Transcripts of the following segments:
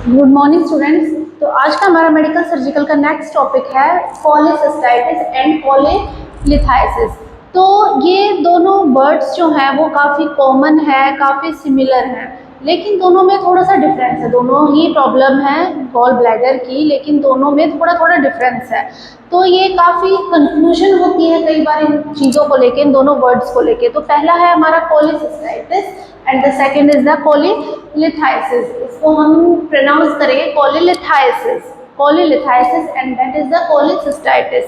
Good morning students. तो आज का हमारा मेडिकल सर्जिकल का नेक्स्ट टॉपिक है कोलेसिस्टाइटिस एंड कोलेलिथाइसिस। तो ये दोनों वर्ड्स जो हैं वो काफ़ी कॉमन है, काफ़ी सिमिलर हैं, लेकिन दोनों में थोड़ा सा डिफरेंस है। दोनों ही प्रॉब्लम है गॉल ब्लैडर की, लेकिन दोनों में थोड़ा थोड़ा डिफरेंस है। तो ये काफ़ी कंफ्यूजन होती है कई बार इन चीज़ों को लेके, इन दोनों वर्ड्स को लेके। तो पहला है हमारा cholecystitis and the second is the cholelithiasis. इसको हम प्रोनाउंस करेंगे cholelithiasis, cholelithiasis and that is the cholecystitis.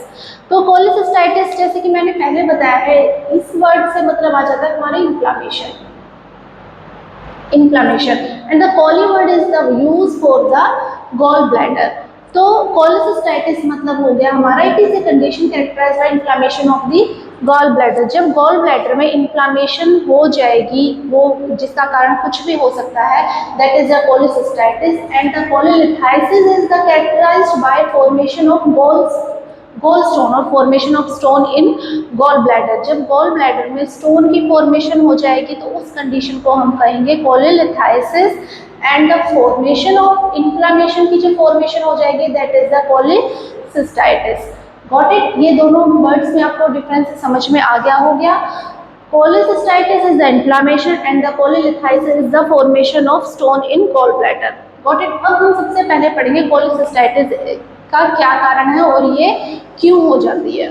तो कोलेसिस्टाइटिस जैसे कि मैंने पहले बताया है, इस वर्ड से मतलब आ जाता है हमारे inflammation, inflammation and the chole word is the use for the gall bladder. तो कोलेसिस्टाइटिस मतलब हो गया हमारा, it is a condition characterised by inflammation of the gall bladder. जब गॉल ब्लैडर में इन्फ्लामेशन हो जाएगी, वो जिसका कारण कुछ भी हो सकता है, that is the cholecystitis and the cholelithiasis is the characterized by formation of gall stone और formation of stone in gall bladder. जब गॉल ब्लैडर में स्टोन की फॉर्मेशन हो जाएगी तो उस कंडीशन को हम कहेंगे cholelithiasis and the formation of inflammation की जो फॉर्मेशन हो जाएगी that is the cholecystitis. Got it? ये दोनों वर्ड्स में आपको डिफरेंस समझ में आ गया हो गया। Cholecystitis is the inflammation and the cholelithiasis is the formation of stone in gall bladder. Got it? अब हम सबसे पहले पढ़ेंगे कोलेसिस्टाइटिस का क्या कारण है और ये क्यों हो जाती है।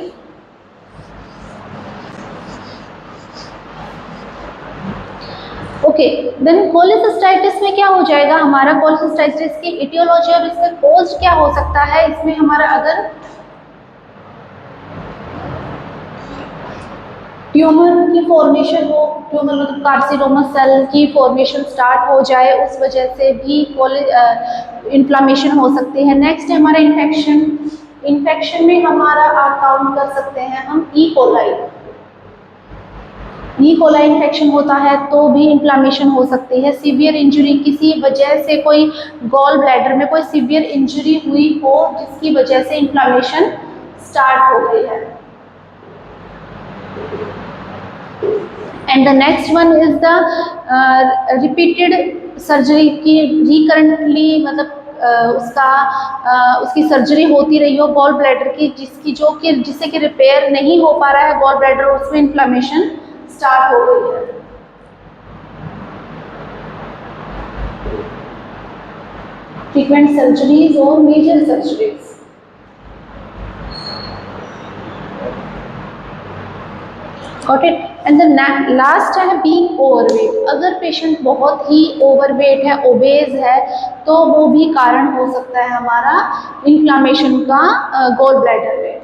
ओके, देन कोलेसिस्टाइटिस में क्या हो जाएगा हमारा, कोलेसिस्टाइटिस की इटियोलॉजी और इसका कॉज क्या हो सकता है। इसमें हमारा अगर ट्यूमर की फॉर्मेशन हो, ट्यूमर मतलब कार्सिनोमा सेल की फॉर्मेशन स्टार्ट हो जाए, उस वजह से भी इन्फ्लामेशन हो सकती है। नेक्स्ट है हमारा इन्फेक्शन। इन्फेक्शन में हमारा आप काउंट कर सकते हैं हम ई कोलाई इन्फेक्शन होता है तो भी इन्फ्लामेशन हो सकती है। सीवियर इंजरी, किसी वजह से कोई गॉल ब्लैडर में कोई सीवियर इंजरी हुई हो जिसकी वजह से इन्फ्लामेशन स्टार्ट हो गई है। And the next one is the repeated surgery की, रिकरेंटली मतलब उसकी सर्जरी होती रही हो गॉल ब्लैडर की, जिससे कि रिपेयर नहीं हो पा रहा है गॉल ब्लैडर, उसमें इन्फ्लामेशन स्टार्ट हो गई है। फ्रीक्वेंट सर्जरीज और major surgeries. Got it? And the last है being overweight। अगर पेशेंट बहुत ही ओवरवेट है, ओबेज है, तो वो भी कारण हो सकता है हमारा इन्फ्लामेशन का गॉल ब्लैडर में।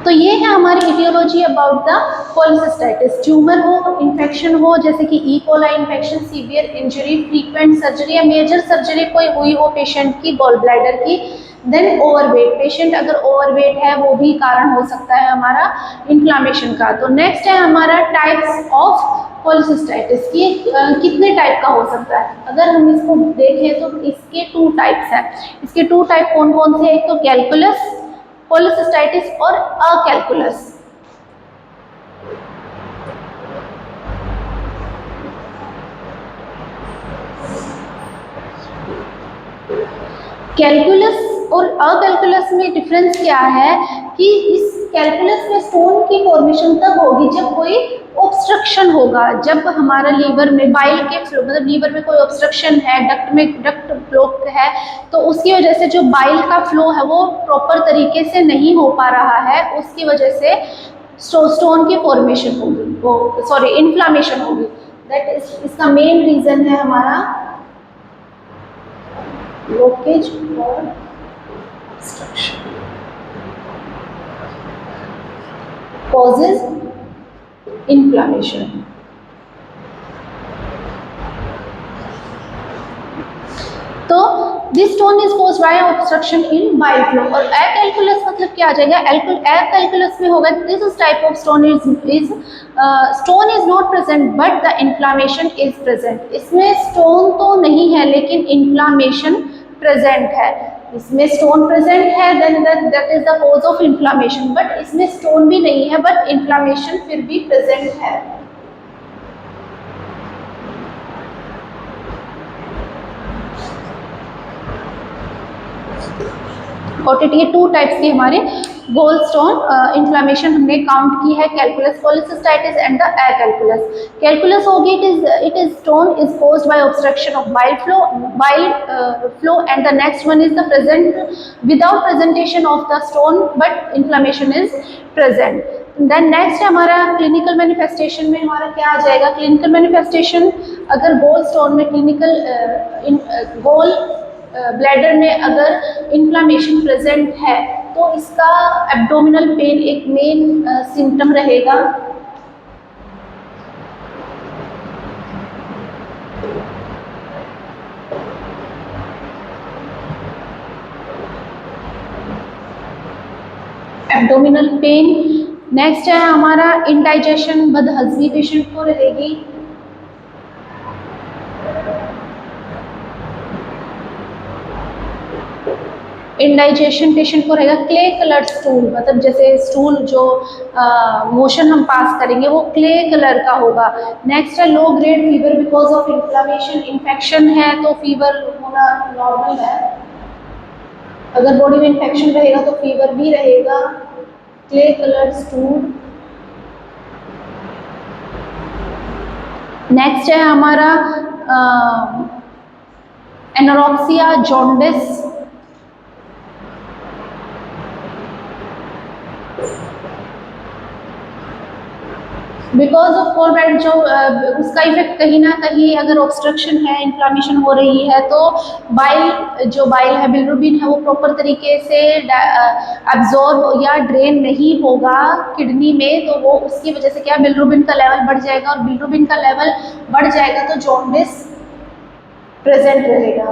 तो ये है हमारी aetiology about the cholecystitis. Tumour हो, इन्फेक्शन हो जैसे कि E coli infection, severe injury, frequent surgery या मेजर सर्जरी कोई हुई हो पेशेंट की गॉल ब्लैडर की। देन ओवरवेट, पेशेंट अगर ओवरवेट है वो भी कारण हो सकता है हमारा इन्फ्लामेशन का। तो नेक्स्ट है हमारा टाइप्स ऑफ कोलेसिस्टाइटिस की, कितने टाइप का हो सकता है। अगर हम इसको देखें तो इसके 2 टाइप्स हैं। इसके 2 टाइप कौन कौन से हैं? एक तो कैलकुलस कोलेसिस्टाइटिस और अकैलकुलस। कैलकुलस और अकैलकुलस में डिफरेंस क्या है कि इस कैलकुलस में स्टोन की फॉर्मेशन तब होगी जब कोई ऑब्स्ट्रक्शन होगा, जब हमारा लीवर में बाइल के फ्लो, मतलब लीवर में कोई ऑब्स्ट्रक्शन है, डक्ट ब्लॉक है, तो उसकी वजह से जो बाइल का फ्लो है वो प्रॉपर तरीके से नहीं हो पा रहा है, उसकी वजह से स्टोन की फॉर्मेशन होगी, वो सॉरी इन्फ्लामेशन होगी। दैट इज इसका मेन रीजन है हमारा ब्लॉकेज और obstruction causes inflammation। तो this stone is caused by obstruction in bile flow. और अकैलकुलस मतलब क्या आ जाएगा? अकैलकुलस में होगा this type of stone is not present but the inflammation is present. इसमें स्टोन तो नहीं है लेकिन इन्फ्लामेशन प्रेजेंट है। इसमें स्टोन प्रेजेंट है, then that is the cause of inflammation. But इसमें स्टोन भी नहीं है बट इन्फ्लामेशन फिर भी प्रेजेंट है। Got it. ये 2 टाइप्स की हमारे गोलस्टोन इन्फ्लामेशन हमने काउंट की है, calculus, cholecystitis and the calculus. Calculus होगी it is stone is caused by obstruction of bile flow and the next one is the present without presentation of the stone but inflammation is present. Then next हमारा clinical manifestation में हमारा क्या आ जाएगा, clinical manifestation अगर गोल stone में gall bladder में अगर इन्फ्लामेशन प्रेजेंट है तो इसका एब्डोमिनल पेन एक मेन सिम्टम रहेगा। Abdominal pain. नेक्स्ट है हमारा इंडाइजेशन, बदहजमी पेशेंट को रहेगी। इंडाइजेशन पेशेंट को रहेगा। क्ले कलर्ड स्टूल, मतलब जैसे स्टूल जो मोशन हम पास करेंगे वो क्ले कलर का होगा। नेक्स्ट है low grade fever because of inflammation, infection है तो फीवर होना नॉर्मल है, अगर बॉडी में इन्फेक्शन रहेगा तो फीवर भी रहेगा। Clay coloured stool. नेक्स्ट है हमारा anorexia, jaundice, because of gall bladder, जो उसका इफेक्ट कहीं ना कहीं अगर ऑब्स्ट्रक्शन है, इन्फ्लामेशन हो रही है तो बाइल है, बिलिरुबिन है, वो प्रॉपर तरीके से एब्जॉर्ब या ड्रेन नहीं होगा किडनी में, तो वो उसकी वजह से क्या बिलिरुबिन का लेवल बढ़ जाएगा, और बिलिरुबिन का लेवल बढ़ जाएगा तो जॉन्डिस प्रेजेंट रहेगा।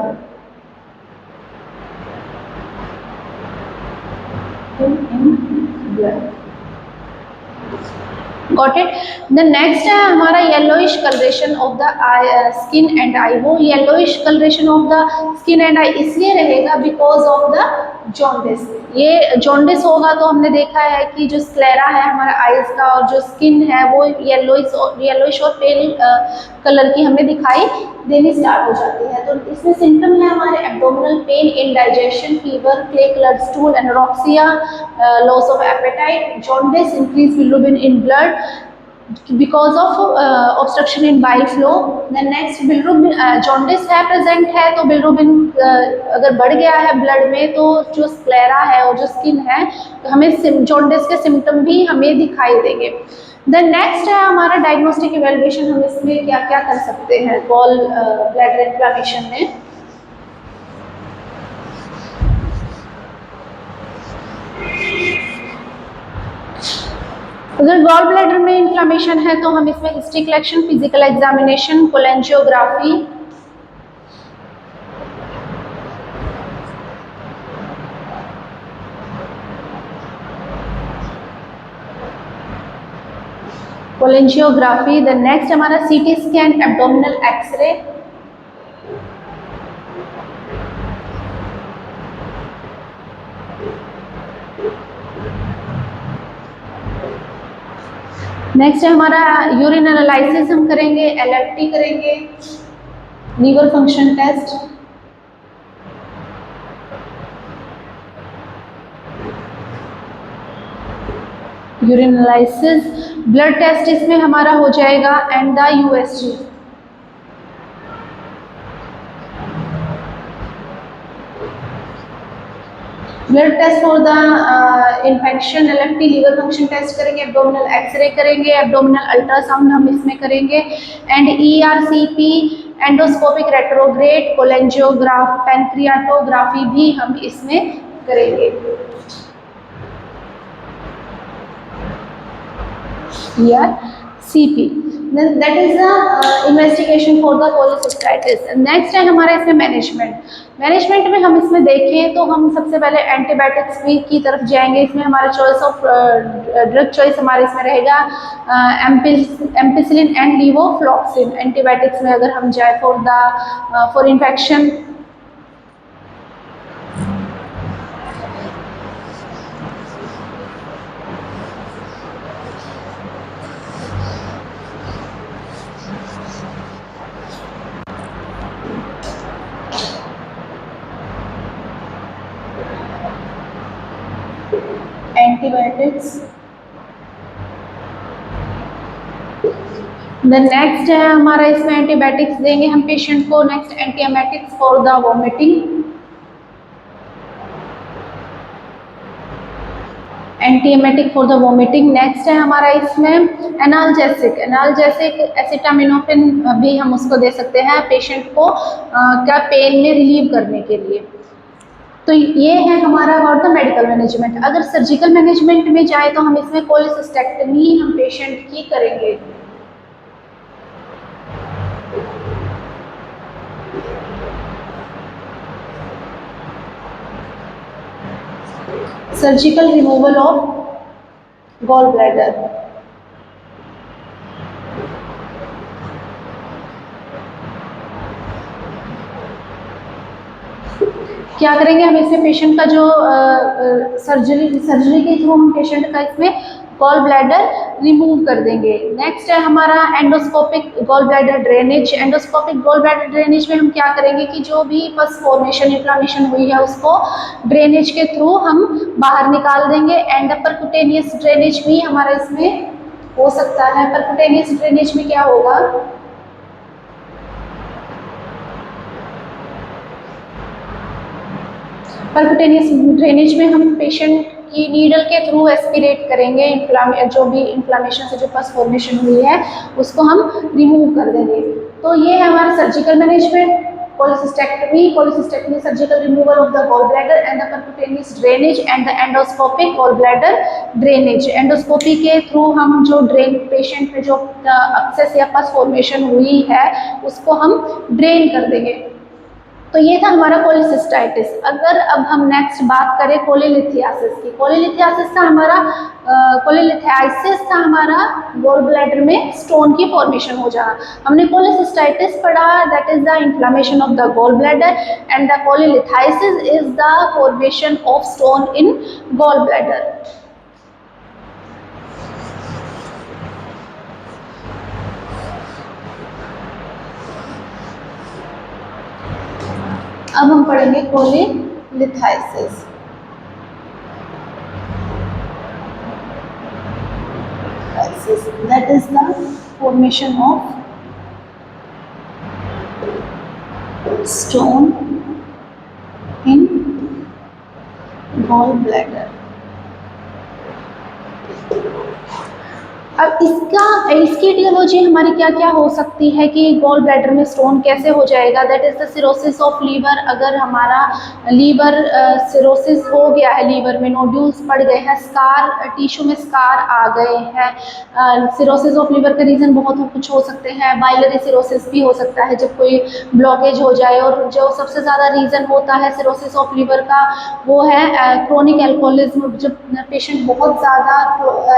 Got it? The next है हमारा yellowish coloration of the skin and eye. वो yellowish coloration of the skin and eye इसलिए रहेगा बिकॉज ऑफ द जॉन्डिस। ये जॉन्डिस होगा तो हमने देखा है कि जो स्क्लेरा है हमारा आईज का और जो स्किन है वो येलोइश और पेल कलर की हमें दिखाई देनी स्टार्ट हो जाती है। तो इसमें सिम्टम है हमारे abdominal pain, indigestion, fever, clay coloured stool, anorexia, loss of appetite, jaundice, increase bilirubin in blood because of obstruction in bile flow. Then next bilirubin, jaundice है प्रेजेंट है तो बिलिरुबिन अगर बढ़ गया है ब्लड में तो जो स्क्लेरा है और जो स्किन है तो हमें जॉन्डिस के सिम्टम भी हमें दिखाई देंगे। देन नेक्स्ट है हमारा डायग्नोस्टिक इवेल्युएशन, हम इसमें क्या क्या कर सकते हैं गॉल ब्लैडर इन्फ्लेमेशन में। अगर गॉल ब्लैडर में इन्फ्लेमेशन है तो हम इसमें history collection, physical examination, cholangiography, the next हमारा CT scan, abdominal x ray, next है हमारा यूरिन एनालिसिस हम करेंगे, एलएफटी करेंगे, liver function test, urine analysis, blood test इसमें हमारा हो जाएगा and the USG. Blood test for the infection, LFT, liver function test करेंगे, एब्डोमिनल एक्सरे करेंगे, एब्डोमिनल अल्ट्रासाउंड हम इसमें करेंगे and ERCP, endoscopic retrograde, cholangiograph, pancreatography भी हम इसमें करेंगे। CP, then that is the investigation for the cholecystitis। Next है हमारा इसमें मैनेजमेंट में हम इसमें देखें तो हम सबसे पहले एंटीबायोटिक्स की तरफ जाएंगे। इसमें हमारा चॉइस ऑफ ड्रग चॉइस हमारे इसमें रहेगा एम्पिसिलिन एंड लीवोफ्लॉक्सिन। एंटीबायोटिक्स में अगर हम जाए for infection, antibiotics. Then next है हमारा इसमें एंटीबायोटिक्स देंगे हम पेशेंट को। Next antiemetics for the vomiting, antiemetic for the vomiting. Next है हमारा इसमें एनाल्जेसिक, एनाल्जेसिक एसिटामिनोफेन भी हम उसको दे सकते हैं पेशेंट को क्या पेन में रिलीव करने के लिए। तो ये है हमारा अबाउट द मेडिकल मैनेजमेंट। अगर सर्जिकल मैनेजमेंट में जाए तो हम इसमें कोलेसिस्टेक्टमी हम पेशेंट की करेंगे। Surgical removal of gall bladder. क्या करेंगे हम इसमें पेशेंट का जो सर्जरी के थ्रू हम पेशेंट का इसमें गॉल ब्लैडर रिमूव कर देंगे। नेक्स्ट है हमारा endoscopic gall bladder drainage. Endoscopic gall bladder drainage में हम क्या करेंगे कि जो भी पस फॉर्मेशन इन्फ्लामेशन हुई है उसको ड्रेनेज के थ्रू हम बाहर निकाल देंगे। एंड परक्यूटेनियस ड्रेनेज भी हमारा इसमें हो सकता है। परक्यूटेनियस ड्रेनेज में क्या होगा, परक्यूटेनियस ड्रेनेज में हम पेशेंट की नीडल के थ्रू एस्पिरेट करेंगे, जो भी इन्फ्लामेशन से जो पस फॉर्मेशन हुई है उसको हम रिमूव कर देंगे। तो ये है हमारा surgical management, cholecystectomy, cholecystectomy surgical removal of the gall bladder and the percutaneous drainage and the endoscopic gall bladder drainage. Endoscopy के थ्रू हम जो ड्रेन पेशेंट में जो अब्सेस या पस फॉर्मेशन हुई है उसको हम ड्रेन कर देंगे। तो ये था हमारा कोलेसिस्टाइटिस। अगर अब हम नेक्स्ट बात करें कोलेलिथियासिस की, कोलेलिथियासिस था हमारा कोलेलिथियासिस था हमारा गॉल ब्लैडर में स्टोन की फॉर्मेशन हो जाना। हमने कोलेसिस्टाइटिस पढ़ा, that is the inflammation of the gall bladder and the cholelithiasis is the formation of stone in gall bladder. अब हम पढ़ेंगे कोलेलिथाइसिस। That is the formation of stone in gallbladder। अब इसकी etiology हमारी क्या क्या हो सकती है कि गॉल ब्लैडर में स्टोन कैसे हो जाएगा। That is the cirrhosis of liver. अगर हमारा लीवर सिरोसिस हो गया है, लीवर में नोड्यूल्स पड़ गए हैं, स्कार टिश्यू में स्कार आ गए हैं। सिरोसिस ऑफ लीवर का रीज़न बहुत कुछ हो सकते हैं। बाइलरी सिरोसिस भी हो सकता है जब कोई ब्लॉकेज हो जाए। और जो सबसे ज़्यादा रीज़न होता है सिरोसिस ऑफ लीवर का वो है क्रोनिक एल्कोहलिज्म। जब पेशेंट बहुत ज़्यादा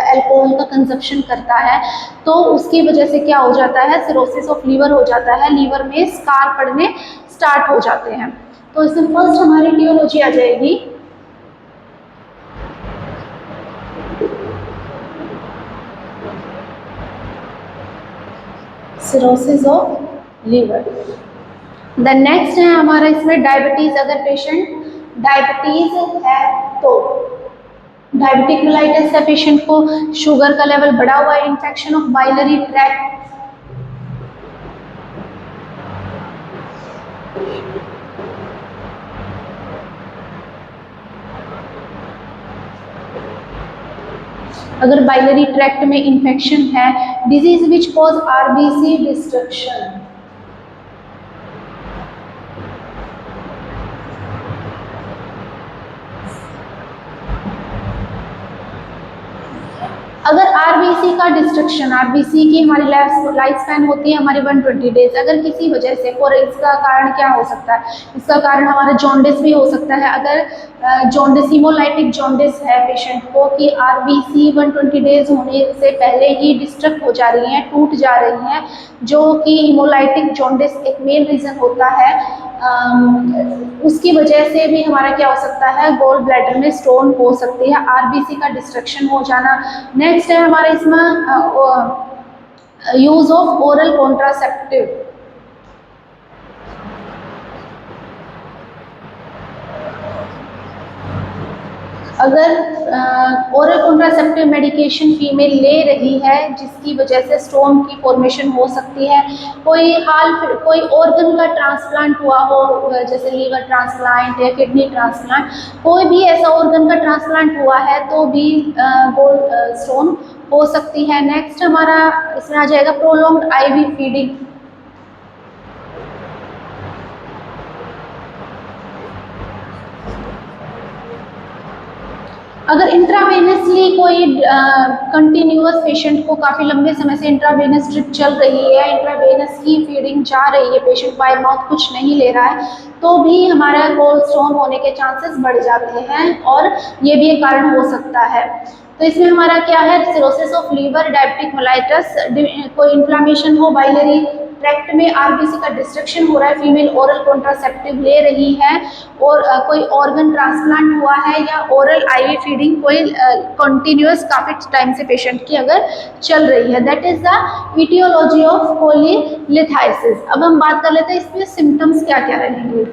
एल्कोहल का कंजप्शन करता है तो उसकी वजह से क्या हो जाता है, सिरोसिस ऑफ लीवर हो जाता है, लीवर में स्कार पड़ने स्टार्ट हो जाते हैं। तो इसमें फर्स्ट हमारी टियोलॉजी आ जाएगी cirrhosis of liver. The next है हमारा इसमें डायबिटीज। अगर पेशेंट डायबिटीज है तो डायबिटिक मेलाइटिस है, पेशेंट को शुगर का लेवल बढ़ा हुआ है, इन्फेक्शन ऑफ बाइलरी ट्रैक्ट, अगर बाइलरी ट्रैक्ट में इन्फेक्शन है, disease which cause RBC destruction, अगर आरबीसी का डिस्ट्रक्शन, आरबीसी की हमारी लाइफ स्पैन होती है हमारी 120 डेज, अगर किसी वजह से, और इसका कारण क्या हो सकता है, इसका कारण हमारा जॉन्डिस भी हो सकता है। अगर जॉन्डिस हीमोलाइटिक जॉन्डिस है पेशेंट को कि आरबीसी 120 डेज होने से पहले ही डिस्ट्रक्ट हो जा रही हैं, टूट जा रही हैं, जो कि हीमोलाइटिक जॉन्डिस एक मेन रीज़न होता है, उसकी वजह से भी हमारा क्या हो सकता है, गॉल ब्लैडर में स्टोन हो सकती है, आरबीसी का डिस्ट्रक्शन हो जाना। नेक्स्ट है हमारे इसमें यूज ऑफ ओरल कॉन्ट्रासेप्टिव। अगर ओरल कॉन्ट्रासेप्टिव मेडिकेशन फीमेल ले रही है जिसकी वजह से स्टोन की फॉर्मेशन हो सकती है, कोई ऑर्गन का ट्रांसप्लांट हुआ हो, जैसे लीवर ट्रांसप्लांट या किडनी ट्रांसप्लांट, कोई भी ऐसा ऑर्गन का ट्रांसप्लांट हुआ है तो भी गोल्ड स्टोन हो सकती है। नेक्स्ट हमारा इसमें आ जाएगा प्रोलॉन्ग्ड आईवी फीडिंग। अगर इंट्रावेनसली कोई कंटिन्यूअस पेशेंट को काफ़ी लंबे समय से इंट्रावेनस ड्रिप चल रही है, इंट्रावेनस की फीडिंग जा रही है, पेशेंट बाय माउथ कुछ नहीं ले रहा है, तो भी हमारा गोल्ड स्टोन होने के चांसेस बढ़ जाते हैं और ये भी एक कारण हो सकता है। तो इसमें हमारा क्या है, cirrhosis of liver, diabetic mellitus, कोई इन्फ्लामेशन हो बाइलरी ट्रैक्ट में, आरबीसी का डिस्ट्रक्शन हो रहा है, फीमेल ओरल कॉन्ट्रासेप्टिव ले रही है और कोई ऑर्गन ट्रांसप्लांट हुआ है या ओरल आईवी फीडिंग कोई कंटिन्यूअस काफ़ी टाइम से पेशेंट की अगर चल रही है, that is the aetiology of cholelithiasis. अब हम बात कर लेते हैं इसमें सिम्टम्स क्या क्या रहेंगे।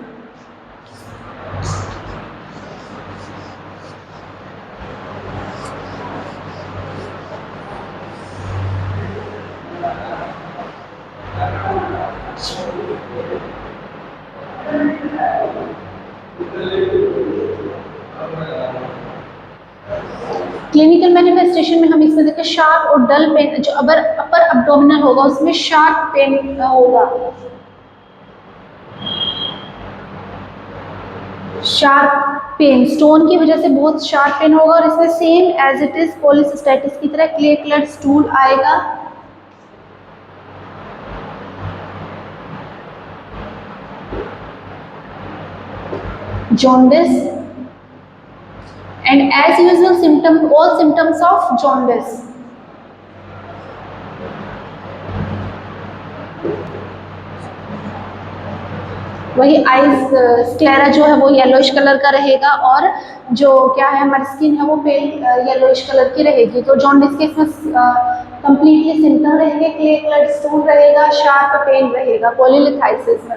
क्लिनिकल मैनिफेस्टेशन में हम इसमें देखते हैं शार्प और डल पेन, जो अपर अब्डोमिनल होगा उसमें शार्प पेन होगा, शार्प पेन स्टोन की वजह से बहुत शार्प पेन होगा और इसमें सेम एज इट इज पॉलीसिस्टाइटिस की तरह क्ले कलर्ड स्टूल आएगा। jaundice and as usual all symptoms of jaundice। वही आइज स्क्लेरा जो है वो येलोइश कलर का रहेगा और जो क्या है हमारी स्किन है वो पेल येलोइश कलर की रहेगी। तो जॉन्डिस के इसमें कंप्लीटली सिम्टम रहेंगे, क्ले कलर स्टोन रहेगा, शार्प पेन रहेगा कोलीलिथाइसिस में।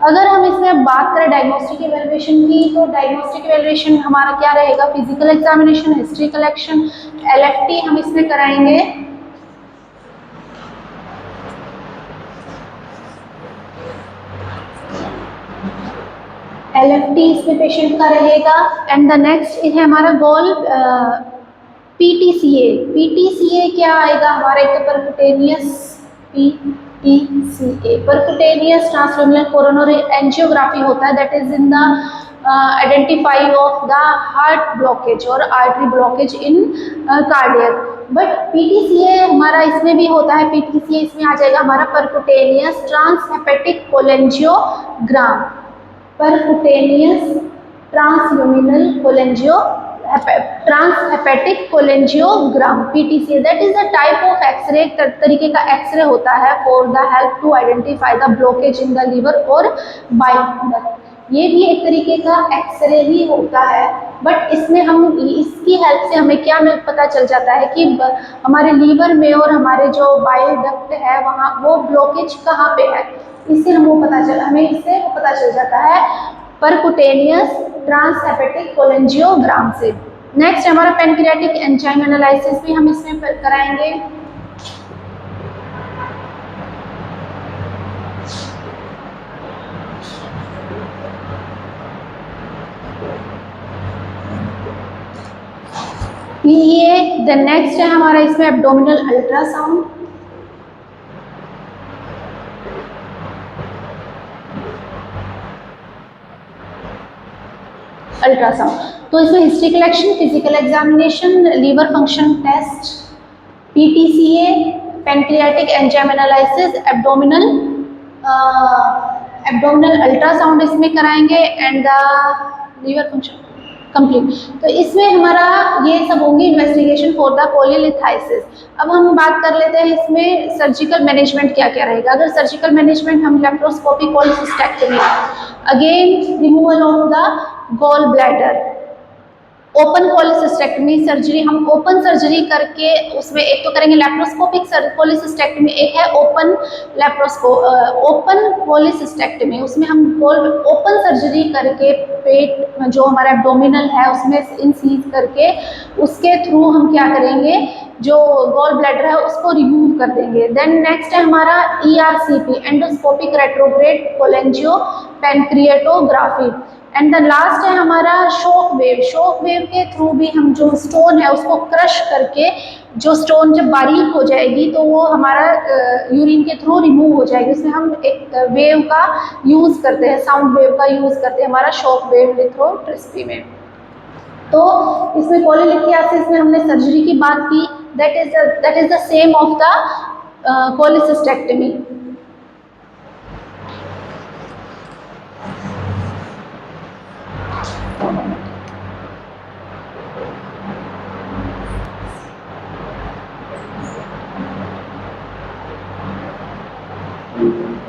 अगर हम इसमें बात करें डायग्नोस्टिक इवैल्यूएशन की, तो डायग्नोस्टिक इवैल्यूएशन हमारा क्या रहेगा, physical examination, history collection, LFT हम इसमें कराएंगे। एलएफटी इसमें पेशेंट का रहेगा एंड द नेक्स्ट है हमारा गोल पीटीसीए। पीटीसीए क्या आएगा हमारा, एक तो percutaneous PTCA percutaneous transluminal coronary angiography होता है, that is in the identify of the heart blockage और artery blockage in cardiac. But PTCA हमारा इसमें भी होता है, पीटीसीए इसमें आ जाएगा हमारा percutaneous transhepatic cholangiogram, percutaneous transluminal transhepatic cholangiogram PTCA, that is a type of x-ray, एक तरीके का एक्सरे होता है for the help to identify the blockage in the liver और बाइल। ये भी एक तरीके का एक्सरे ही होता है, बट इसमें हम इसकी हेल्प से हमें क्या पता चल जाता है कि हमारे लीवर में और हमारे जो बाइल डक्ट है वहाँ वो ब्लॉकेज कहाँ पे है, इससे हमें इससे पता चल जाता है परक्यूटेनियस ट्रांसहेपेटिक कोलेंजियोग्राम से। नेक्स्ट हमारा पैनक्रियाटिक एंजाइम एनालिसिस भी हम इसमें कराएंगे। ये द नेक्स्ट है हमारा इसमें एब्डोमिनल अल्ट्रासाउंड। तो इसमें history collection, physical examination, liver function test, PTCA, pancreatic enzyme analysis, abdominal ultrasound इसमें कराएंगे and the liver function complete. तो इसमें हमारा ये सब होंगे इन्वेस्टिगेशन फॉर द कोलीलिथाइसिस। अब हम बात कर लेते हैं इसमें सर्जिकल मैनेजमेंट क्या क्या रहेगा। अगर सर्जिकल मैनेजमेंट हम laparoscopy, cholecystectomy, again removal of the gall bladder, open cholecystectomy surgery, हम ओपन सर्जरी करके उसमें एक तो करेंगे लैप्रोस्कोपिक कोलिसिस्टेक्टमी, एक है ओपन कोलिसिस्टेक्टमी। उसमें हम ओपन सर्जरी करके पेट जो हमारा एब्डोमिनल है उसमें इंसीज करके उसके थ्रू हम क्या करेंगे, जो गॉल ब्लैडर है उसको रिमूव कर देंगे। देन नेक्स्ट है हमारा ERCP, endoscopic retrograde cholangiopancreatography. And the last है हमारा शॉक वेव। शॉक वेव के थ्रू भी हम जो स्टोन है उसको क्रश करके, जो स्टोन जब बारीक हो जाएगी तो वो हमारा यूरिन के थ्रू रिमूव हो जाएगी। उसमें हम एक वेव का यूज़ करते हैं, साउंड वेव का यूज़ करते हैं, हमारा शॉक वेव लिथोट्रिप्सी में। तो इसमें कोलिलिथियासिस में हमने सर्जरी की बात की, that is the same of the cholecystectomy.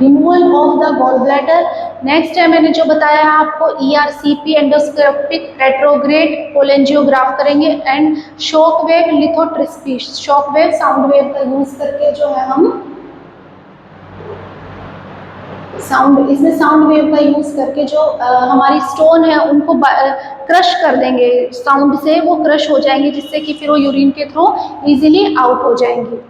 Removal of the gall bladder. Next है मैंने जो बताया आपको ERCP, एंडोस्कोपिक रेट्रोग्रेड कोलेंजियोग्राफ करेंगे, and shock wave lithotripsy, shock wave sound wave का यूज करके जो है हम इसमें साउंड वेव का यूज करके जो हमारी स्टोन है उनको क्रश कर देंगे, साउंड से वो क्रश हो जाएंगे, जिससे कि फिर वो यूरिन के थ्रू इजीली आउट हो जाएंगी।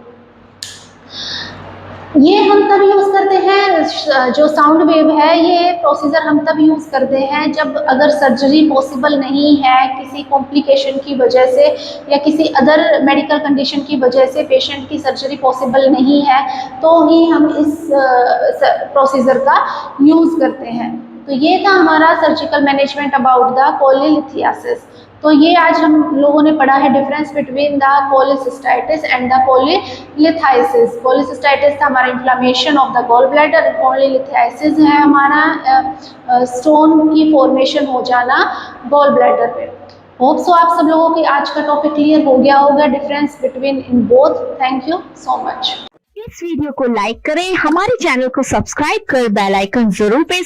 ये हम तब यूज़ करते हैं, जो साउंड वेव है ये प्रोसीजर हम तब यूज़ करते हैं जब अगर सर्जरी पॉसिबल नहीं है किसी कॉम्प्लिकेशन की वजह से या किसी अदर मेडिकल कंडीशन की वजह से पेशेंट की सर्जरी पॉसिबल नहीं है, तो ही हम इस प्रोसीजर का यूज़ करते हैं। तो ये था हमारा surgical management about the cholelithiasis. तो ये आज हम लोगों ने पढ़ा है difference between the cholecystitis and the cholelithiasis. Cholecystitis था हमारा inflammation of the gall bladder, cholelithiasis है हमारा स्टोन की फॉर्मेशन हो जाना गॉल ब्लैडर पे। होप सो आप सब लोगों के आज का टॉपिक क्लियर हो गया होगा, difference between in both. Thank you so much. इस वीडियो को लाइक करें, हमारे चैनल को सब्सक्राइब कर बेल आइकन जरूर प्रेस